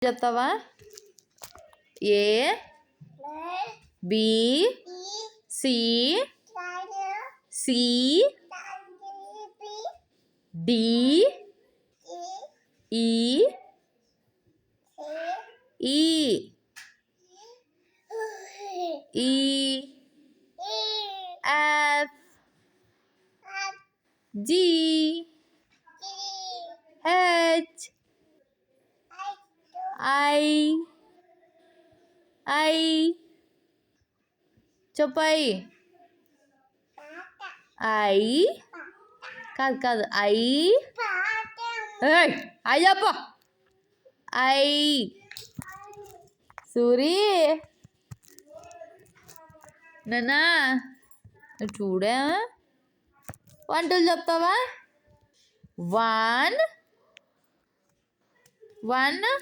చెప్తావా? A B C C D E E E F G H I చెప్పాయి. I కాదు కాదు I Ayyappa I Suri నాన్నా చూడా 1 2 చెప్తావా? 1 1